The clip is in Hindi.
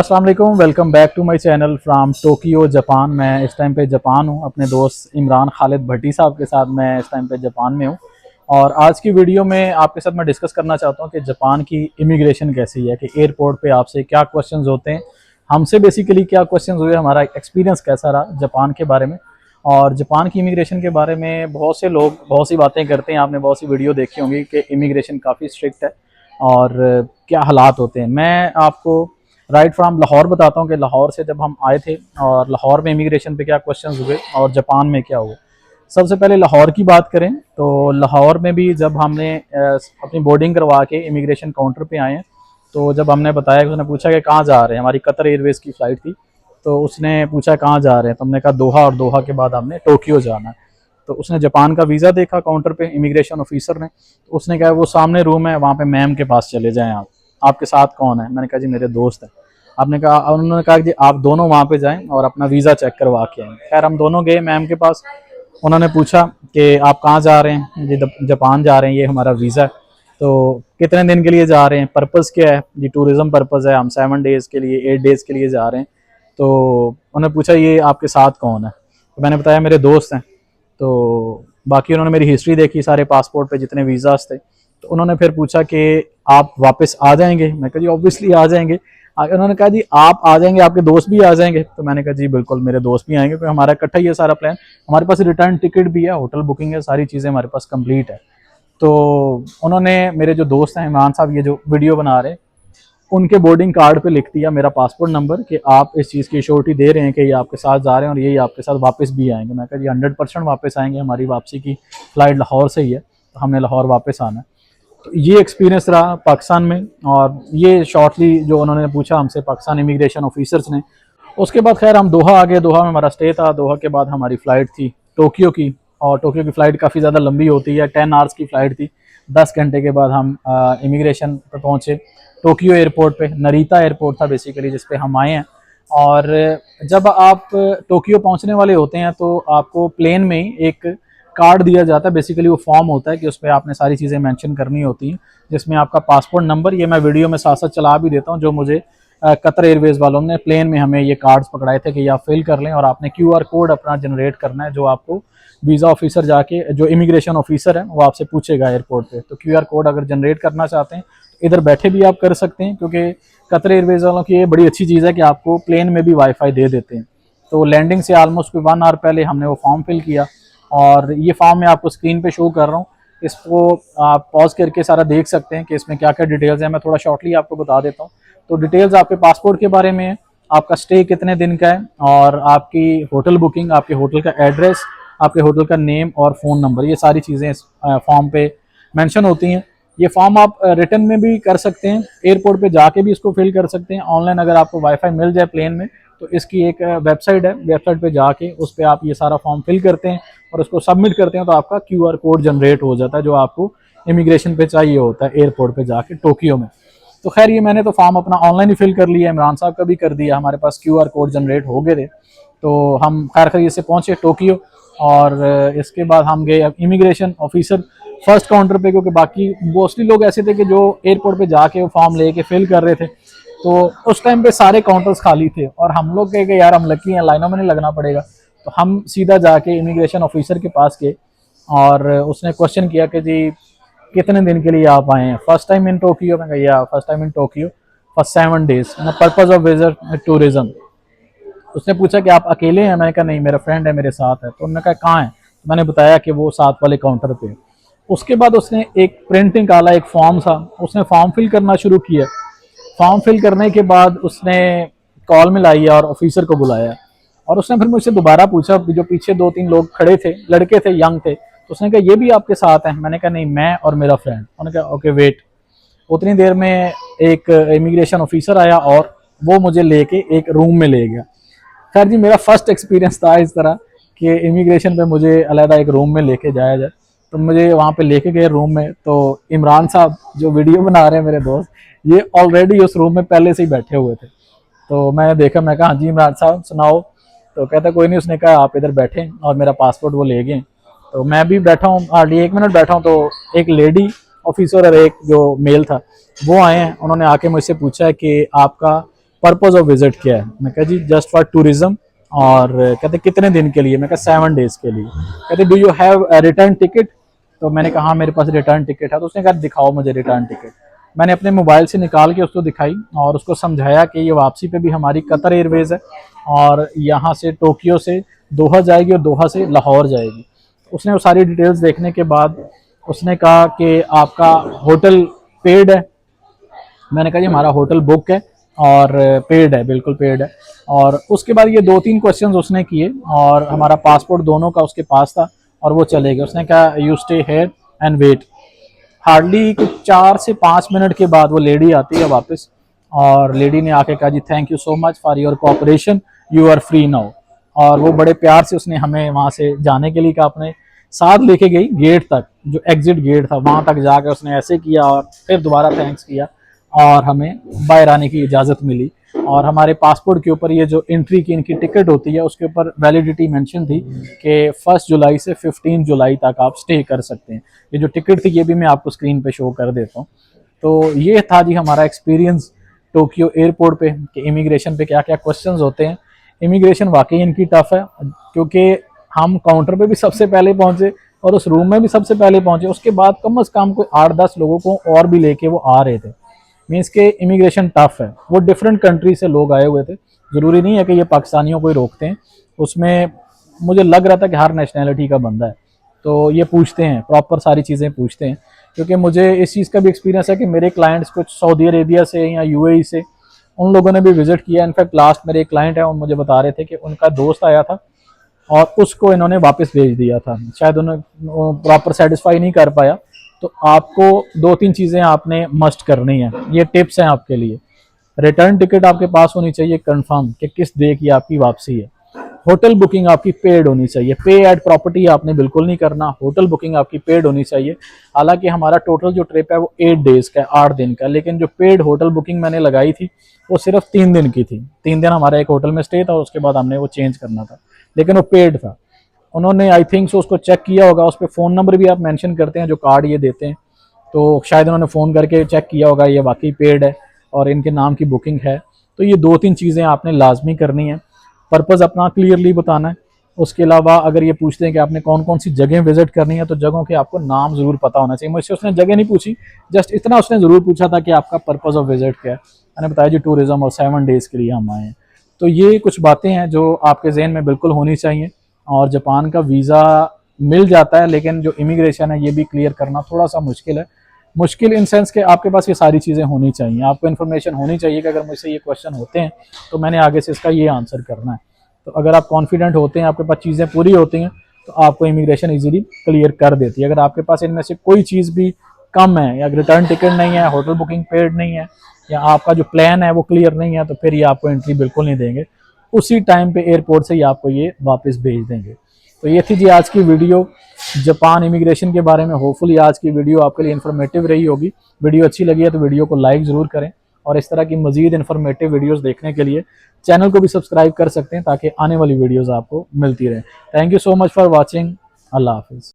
अस्सलाम वालेकुम, welcome back to my channel from Tokyo Japan. मैं इस टाइम पे जापान हूँ, अपने दोस्त इमरान खालिद भट्टी साहब के साथ मैं इस टाइम पे जापान में हूँ। और आज की वीडियो में आपके साथ मैं डिस्कस करना चाहता हूँ कि जापान की इमिग्रेशन कैसी है, कि एयरपोर्ट पे आपसे क्या क्वेश्चंस होते हैं, हमसे बेसिकली क्या क्वेश्चंस हुए, हमारा एक्सपीरियंस कैसा रहा जापान के बारे में। और जापान की इमिग्रेशन के बारे में बहुत से लोग बहुत सी बातें करते हैं, आपने बहुत सी वीडियो देखी होंगी कि इमिग्रेशन काफ़ी स्ट्रिक्ट है और क्या हालात होते हैं। मैं आपको राइट फ्रॉम लाहौर बताता हूँ कि लाहौर से जब हम आए थे और लाहौर में इमिग्रेशन पे क्या क्वेश्चंस हुए और जापान में क्या हुआ। सबसे पहले लाहौर की बात करें तो लाहौर में भी जब हमने अपनी बोर्डिंग करवा के इमिग्रेशन काउंटर पे आए हैं, तो जब हमने बताया कि उसने पूछा कि कहाँ जा रहे हैं, हमारी कतर एयरवेज़ की फ़्लाइट थी, तो उसने पूछा कहाँ जा रहे हैं, तो हमने कहा दोहा, और दोहा के बाद हमने टोक्यो जाना है। तो उसने जापान का वीज़ा देखा काउंटर पे इमिग्रेशन ऑफिसर ने, तो उसने कहा वो सामने रूम है, वहाँ पे मैम के पास चले जाएं आप, आपके साथ कौन है। मैंने कहा जी मेरे दोस्त हैं। आपने कहा, उन्होंने कहा कि आप दोनों वहाँ पे जाएं और अपना वीज़ा चेक करवा के आएँ। खैर हम दोनों गए मैम के पास। उन्होंने पूछा कि आप कहाँ जा रहे हैं, जी जापान जा रहे हैं, ये हमारा वीज़ा है। तो कितने दिन के लिए जा रहे हैं, पर्पज़ क्या है जी, टूरिज़म पर्पज़ है, हम 7 डेज़ के लिए 8 डेज़ के लिए जा रहे हैं। तो उन्होंने पूछा ये आपके साथ कौन है, तो मैंने बताया मेरे दोस्त हैं। तो बाकी उन्होंने मेरी हिस्ट्री देखी, सारे पासपोर्ट पे जितने वीज़ास थे। तो उन्होंने फिर पूछा कि आप वापस आ जाएंगे। मैं कहा जी ऑब्वियसली आ जाएंगे। उन्होंने कहा जी आप आ जाएंगे, आपके दोस्त भी आ जाएंगे। तो मैंने कहा जी बिल्कुल मेरे दोस्त भी आएंगे, क्योंकि हमारा इकट्ठा ही है सारा प्लान। हमारे पास रिटर्न टिकट भी है, होटल बुकिंग है, सारी चीज़ें हमारे पास कंप्लीट है। तो उन्होंने, मेरे जो दोस्त हैं इमरान साहब, ये जो वीडियो बना रहे हैं, उनके बोर्डिंग कार्ड पे लिख दिया मेरा पासपोर्ट नंबर कि आप इस चीज़ की श्योरिटी दे रहे हैं कि ये आपके साथ जा रहे हैं और ये आपके साथ वापस भी आएंगे। मैं कहा जी 100% वापस आएंगे, हमारी वापसी की फ़्लाइट लाहौर से ही है, तो हमने लाहौर वापस आना है। तो ये एक्सपीरियंस रहा पाकिस्तान में। और ये शॉर्टली जो उन्होंने पूछा हमसे पाकिस्तान इमिग्रेशन ऑफिसर्स ने। उसके बाद खैर हम दोहा आ गए, दोहा में हमारा स्टे था। दोहा के बाद हमारी फ़्लाइट थी टोक्यो की, और टोक्यो की फ़्लाइट काफ़ी ज़्यादा लंबी होती है, 10 आवर्स की फ़्लाइट थी। 10 घंटे के बाद हम इमिग्रेशन पर पहुँचे टोक्यो एयरपोर्ट पे। नरीता एयरपोर्ट था बेसिकली जिस पे हम आए हैं। और जब आप टोक्यो पहुंचने वाले होते हैं तो आपको प्लेन में ही एक कार्ड दिया जाता है, बेसिकली वो फॉर्म होता है कि उस पर आपने सारी चीज़ें मेंशन करनी होती हैं, जिसमें आपका पासपोर्ट नंबर, ये मैं वीडियो में साथ साथ चला भी देता हूँ, जो मुझे कतर एयरवेज़ वालों ने प्लेन में हमें ये कार्ड्स पकड़ाए थे कि ये आप फिल कर लें और आपने QR कोड अपना जनरेट करना है, जो आपको वीज़ा ऑफिसर जाके, जो इमिग्रेशन ऑफिसर है वो आपसे पूछेगा एयरपोर्ट पे। तो QR कोड अगर जनरेट करना चाहते हैं इधर बैठे भी आप कर सकते हैं, क्योंकि कतर एयरवेज़ वालों की ये बड़ी अच्छी चीज़ है कि आपको प्लेन में भी वाईफाई दे देते हैं। तो लैंडिंग से ऑलमोस्ट 1 आवर पहले हमने वो फॉर्म फिल किया, और ये फॉर्म मैं आपको स्क्रीन पे शो कर रहा हूँ। इसको आप पॉज करके सारा देख सकते हैं कि इसमें क्या क्या डिटेल्स हैं। मैं थोड़ा शॉर्टली आपको बता देता हूँ। तो डिटेल्स आपके पासपोर्ट के बारे में है, आपका स्टे कितने दिन का है, और आपकी होटल बुकिंग, आपके होटल का एड्रेस, आपके होटल का नेम और फ़ोन नंबर, ये सारी चीज़ें इस फॉर्म पे मेंशन होती हैं। ये फॉर्म आप रिटर्न में भी कर सकते हैं, एयरपोर्ट पे जाके भी इसको फिल कर सकते हैं, ऑनलाइन अगर आपको वाईफाई मिल जाए प्लेन में तो इसकी एक वेबसाइट है, वेबसाइट पे जाके उस पर आप ये सारा फॉर्म फिल करते हैं और उसको सबमिट करते हैं, तो आपका QR कोड जनरेट हो जाता है जो आपको इमिग्रेशन पे चाहिए होता है एयरपोर्ट पे जाके टोक्यो में। तो खैर ये मैंने तो फॉर्म अपना ऑनलाइन ही फिल कर लिया, इमरान साहब का भी कर दिया, हमारे पास QR कोड जनरेट हो गए थे। तो हम खैर खैरियत से पहुँचे टोक्यो, और इसके बाद हम गए अब इमिग्रेशन ऑफिसर फर्स्ट काउंटर पे, क्योंकि बाकी मोस्टली लोग ऐसे थे कि जो एयरपोर्ट पे जाके वो फॉर्म लेके फिल कर रहे थे। तो उस टाइम पे सारे काउंटर्स खाली थे और हम लोग कहे कि यार हम लकी हैं, लाइनों में नहीं लगना पड़ेगा। तो हम सीधा जाके इमिग्रेशन ऑफिसर के पास गए और उसने क्वेश्चन किया कि जी कितने दिन के लिए आप आए हैं, फर्स्ट टाइम इन टोक्यो। मैं कहा first time in Tokyo for 7 days, purpose of visit tourism. उसने पूछा कि आप अकेले हैं, मैंने कहा नहीं मेरा फ्रेंड है मेरे साथ है। तो उन्होंने कहा कहाँ है, तो मैंने बताया कि वो साथ वाले काउंटर पे। उसके बाद उसने एक प्रिंट निकाला, एक फॉर्म था, उसने फॉर्म फिल करना शुरू किया। फॉर्म फिल करने के बाद उसने कॉल मिलाई और ऑफिसर को बुलाया, और उसने फिर मुझसे दोबारा पूछा, जो पीछे 2-3 लोग खड़े थे, लड़के थे, यंग थे, तो उसने कहा ये भी आपके साथ हैं। मैंने कहा नहीं, मैं और मेरा फ्रेंड। उन्होंने कहा ओके वेट। उतनी देर में एक इमिग्रेशन ऑफिसर आया और वो मुझे लेके एक रूम में ले गया। खैर जी मेरा फर्स्ट एक्सपीरियंस था इस तरह कि इमिग्रेशन पे मुझे अलहदा एक रूम में लेके जाया जाए। तो मुझे वहाँ पे लेके गए रूम में, तो इमरान साहब जो वीडियो बना रहे हैं मेरे दोस्त, ये ऑलरेडी उस रूम में पहले से ही बैठे हुए थे। तो मैंने देखा, मैं कहा हाँ जी इमरान साहब सुनाओ। तो कहता कोई नहीं, उसने कहा आप इधर बैठे, और मेरा पासपोर्ट वो ले गए। तो मैं भी बैठा हूँ, हार्डली 1 मिनट बैठा हूँ, तो एक लेडी ऑफिसर और एक जो मेल था वो आए हैं। उन्होंने आके मुझसे पूछा है कि आपका पर्पज ऑफ विजिट क्या है? मैं कहा जी जस्ट फॉर टूरिज्म। और कहते कितने दिन के लिए? मैं कहा 7 डेज के लिए। कहते do you have return ticket? तो मैंने कहा हाँ मेरे पास रिटर्न टिकट है। तो उसने कहा दिखाओ मुझे रिटर्न टिकट। मैंने अपने मोबाइल से निकाल के उसको दिखाई और उसको समझाया कि ये वापसी पे भी हमारी कतर एयरवेज है और यहाँ से टोक्यो से दोहा जाएगी और दोहा से लाहौर जाएगी। उसने वो सारी डिटेल्स देखने के बाद उसने कहा कि आपका होटल पेड है। मैंने कहा जी हमारा होटल बुक है और पेड है, बिल्कुल पेड है। और उसके बाद ये 2-3 क्वेश्चंस उसने किए और हमारा पासपोर्ट दोनों का उसके पास था और वो चले गए। उसने कहा you stay here and wait. Hardly कुछ 4 से 5 मिनट के बाद वो लेडी आती है वापस और लेडी ने आके कहा जी thank you so much for your cooperation, you are free now. और वो बड़े प्यार से उसने हमें वहाँ से जाने के लिए कहा, अपने साथ लेके गई गेट तक, जो एग्जिट गेट था वहाँ तक जाकर उसने ऐसे किया और फिर दोबारा थैंक्स किया और हमें बाहर आने की इजाज़त मिली। और हमारे पासपोर्ट के ऊपर ये जो एंट्री की इनकी टिकट होती है उसके ऊपर वैलिडिटी मेंशन थी कि 1 जुलाई से 15 जुलाई तक आप स्टे कर सकते हैं। ये जो टिकट थी ये भी मैं आपको स्क्रीन पे शो कर देता हूँ। तो ये था जी हमारा एक्सपीरियंस टोक्यो एयरपोर्ट पे कि इमिग्रेशन पे क्या क्या क्वेश्चंस होते हैं। इमिग्रेशन वाकई इनकी टफ है क्योंकि हम काउंटर पे भी सबसे पहले पहुंचे और उस रूम में भी सबसे पहले पहुंचे, उसके बाद कम से कम कोई 8-10 लोगों को और भी लेके वो आ रहे थे। मीन्स के इमिग्रेशन टफ है। वो डिफरेंट कंट्री से लोग आए हुए थे, ज़रूरी नहीं है कि ये पाकिस्तानियों को ही रोकते हैं। उसमें मुझे लग रहा था कि हर नेशनैलिटी का बंदा है, तो ये पूछते हैं, प्रॉपर सारी चीज़ें पूछते हैं। क्योंकि मुझे इस चीज़ का भी एक्सपीरियंस है कि मेरे क्लाइंट्स कुछ सऊदी अरेबिया से या यूएई से, उन लोगों ने भी विजिट किया। इनफैक्ट लास्ट मेरे एक क्लाइंट है, वो मुझे बता रहे थे कि उनका दोस्त आया था और उसको इन्होंने वापस भेज दिया था, शायद उन्हें प्रॉपर सेटिस्फाई नहीं कर पाया। तो आपको 2-3 चीज़ें आपने मस्ट करनी है, ये टिप्स हैं आपके लिए। रिटर्न टिकट आपके पास होनी चाहिए कंफर्म कि किस डे की आपकी वापसी है। होटल बुकिंग आपकी पेड होनी चाहिए, पे एट प्रॉपर्टी आपने बिल्कुल नहीं करना, होटल बुकिंग आपकी पेड होनी चाहिए। हालांकि हमारा टोटल जो ट्रिप है वो 8 डेज का है, 8 दिन का, लेकिन जो पेड होटल बुकिंग मैंने लगाई थी वो सिर्फ 3 दिन की थी। 3 दिन हमारा एक होटल में स्टे था और उसके बाद हमने वो चेंज करना था, लेकिन वो पेड था। उन्होंने आई थिंक सो उसको चेक किया होगा, उस पर फ़ोन नंबर भी आप मेंशन करते हैं जो कार्ड ये देते हैं, तो शायद उन्होंने फ़ोन करके चेक किया होगा ये वाकई पेड है और इनके नाम की बुकिंग है। तो ये 2-3 चीज़ें आपने लाजमी करनी है, पर्पज़ अपना क्लियरली बताना है। उसके अलावा अगर ये पूछते हैं कि आपने कौन कौन सी जगह विजिट करनी है तो जगहों के आपको नाम ज़रूर पता होना चाहिए। मुझसे उसने जगह नहीं पूछी, जस्ट इतना उसने ज़रूर पूछा था कि आपका पर्पज़ ऑफ विजिट क्या है। मैंने बताया जी टूरिज़्म और 7 डेज़ के लिए हम आए हैं। तो ये कुछ बातें हैं जो आपके जहन में बिल्कुल होनी चाहिए। और जापान का वीज़ा मिल जाता है, लेकिन जो इमिग्रेशन है ये भी क्लियर करना थोड़ा सा मुश्किल है। मुश्किल इन सेंस के आपके पास ये सारी चीज़ें होनी चाहिए, आपको इन्फॉर्मेशन होनी चाहिए कि अगर मुझसे ये क्वेश्चन होते हैं तो मैंने आगे से इसका ये आंसर करना है। तो अगर आप कॉन्फिडेंट होते हैं, आपके पास चीज़ें पूरी होती हैं, तो आपको इमिग्रेशन इजीली क्लियर कर देती है। अगर आपके पास इनमें से कोई चीज़ भी कम है या रिटर्न टिकट नहीं है, होटल बुकिंग पेड नहीं है, या आपका जो प्लान है वो क्लियर नहीं है, तो फिर ये आपको एंट्री बिल्कुल नहीं देंगे। उसी टाइम पे एयरपोर्ट से ही आपको ये वापस भेज देंगे। तो ये थी जी आज की वीडियो जापान इमिग्रेशन के बारे में। होपफुली आज की वीडियो आपके लिए इन्फॉर्मेटिव रही होगी। वीडियो अच्छी लगी है तो वीडियो को लाइक ज़रूर करें और इस तरह की मज़ीद इन्फॉर्मेटिव वीडियोस देखने के लिए चैनल को भी सब्सक्राइब कर सकते हैं ताकि आने वाली वीडियोस आपको मिलती रहे। Thank you so much for watching. Allah हाफिज़।